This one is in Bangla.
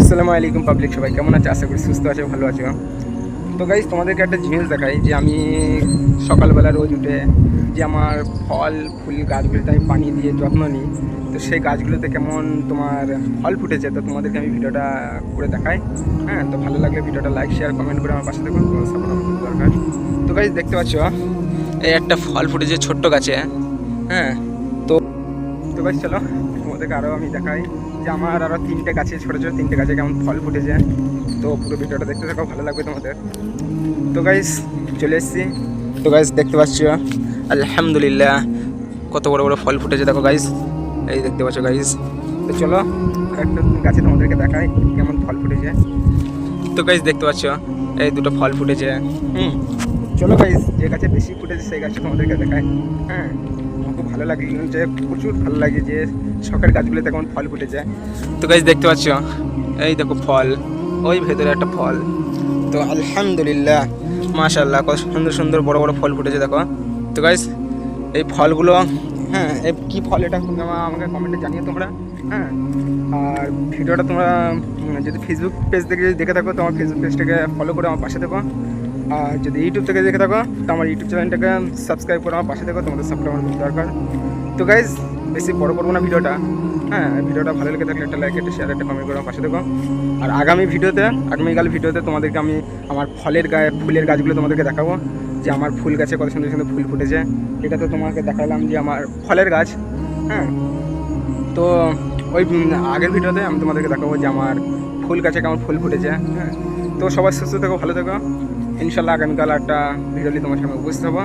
আসসালামু আলাইকুম পাবলিক, সবাই কেমন আছে? আশা করি সুস্থ আছে, ভালো আছে। তো গাইজ তোমাদেরকে একটা জিনিস দেখাই যে আমি সকালবেলা রোজ উঠে যে আমার ফল ফুল গাছগুলোতে আমি পানি দিয়ে যত্ন নিই, তো সেই গাছগুলোতে কেমন তোমার ফল ফুটেছে, তো তোমাদেরকে আমি ভিডিওটা করে দেখাই। হ্যাঁ, তো ভালো লাগলে ভিডিওটা লাইক শেয়ার কমেন্ট করে আমার পাশে দেখুন, তোমার সাপোর্ট আমার খুব দরকার। তো গাইজ দেখতে পাচ্ছ এই একটা ফল ফুটেছে ছোট্ট গাছে। হ্যাঁ, তো তো গাইজ চলো তোমাদেরকে আরও আমি দেখাই যে আমার আরও তিনটে গাছে ছোটো ছোটো তিনটে গাছে কেমন ফল ফুটেছে। তো পুরো ভিডিওটা দেখতে থাকো, ভালো লাগবে তোমাদের। তো গাইস চলে এসেছি। তো গাইস দেখতে পাচ্ছ আলহামদুলিল্লাহ কত বড় বড় ফল ফুটেছে, দেখো গাইস, এই দেখতে পাচ্ছ গাইস। তো চলো আরেকটা গাছে তোমাদেরকে দেখাই কেমন ফল ফুটেছে। তো গাইস দেখতে পাচ্ছ এই দুটো ফল ফুটেছে। চলো গাইস, যে গাছে বেশি ফুটেছে সেই গাছটা তোমাদেরকে দেখাই। হ্যাঁ, আমার খুব ভালো লাগে, যে প্রচুর ভালো লাগে যে শখের গাছগুলোতে কেমন ফল ফুটেছে। তো গাইস দেখতে পাচ্ছ এই দেখো ফল, ওই ভেতরে একটা ফল। তো আলহামদুলিল্লাহ মাশাআল্লাহ কত সুন্দর সুন্দর বড় বড় ফল ফুটেছে দেখো। তো গাইস এই ফলগুলো, হ্যাঁ, এই কী ফল এটা তুমি আমাকে কমেন্টে জানিয়ে তোমরা। হ্যাঁ, আর ভিডিওটা তোমরা যদি ফেসবুক পেজ থেকে যদি দেখে থাকো তো আমার ফেসবুক পেজটাকে ফলো করে আমার পাশে থাকো, আর যদি ইউটিউব থেকে দেখে থাকো তো আমার ইউটিউব চ্যানেলটাকে সাবস্ক্রাইব করে আমার পাশে থাকো, তোমাদের সাপোর্ট আমার খুব দরকার। তো গাইজ বেশি বড় করবো না ভিডিওটা। হ্যাঁ, ভিডিওটা ভালো লেগে থাকলে একটা লাইক, একটা শেয়ার, একটা কমেন্ট করে আমার পাশে থাকো। আর আগামীকাল ভিডিওতে তোমাদেরকে আমি আমার ফুলের গাছগুলো তোমাদেরকে দেখাবো, যে আমার ফুল গাছে কত সুন্দর সুন্দর ফুল ফুটেছে। এটা তো তোমাকে দেখালাম যে আমার ফলের গাছ। হ্যাঁ, তো ওই আগের ভিডিওতে আমি তোমাদেরকে দেখাবো যে আমার ফুল গাছে কেমন ফুল ফুটেছে। হ্যাঁ, তো সবাই সুস্থ থেকো, ভালো থেকো। ইনশাল্লাহ আগামীকাল একটা ভিডিও নিয়ে তোমার সামনে উপস্থিত হবো।